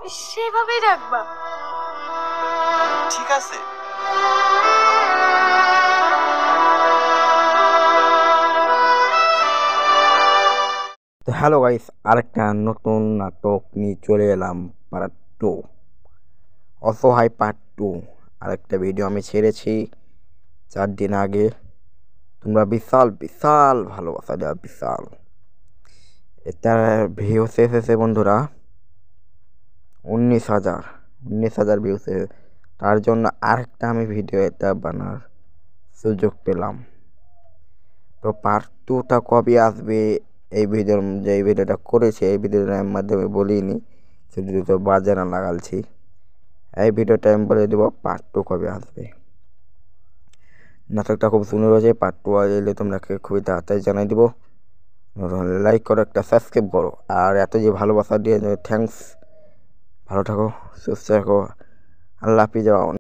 সেভাবেই রাখবা। ঠিক আছে। তো হ্যালো গাইস, আরেকটা নতুন নাটক নিয়ে চলে এলাম। পার্ট 2, অসহায় পার্ট 2। আরেকটা ভিডিও আমি ছেড়েছি 4 দিন আগে। তোমরা বিশাল বিশাল ভালোবাসা দেওয়া, বিশাল। এটার ভিউস এসেছে বন্ধুরা 19,000 ভিউস। তার জন্য আরেকটা আমি ভিডিও এটা বানার সুযোগ পেলাম। তো পার্ট 2টা কবে আসবে, এই ভিডিওটা করেছি এই ভিডিওটার মাধ্যমে বলিনি, শুধু তো বাজানা লাগালছি। এই ভিডিওটা আমি বলে দেবো পার্ট 2 কবে আসবে। নাটকটা খুব সুন্দর হয়েছে। পার্ট 2 এলে তোমরা খুবই তাড়াতাড়ি জানাই দিব। লাইক করো, একটা সাবস্ক্রাইব করো, আর এত যে ভালোবাসা দিয়ে থ্যাঙ্কস। ভালো থাকো, সুস্থ থাকো, আল্লাহ হাফিজ।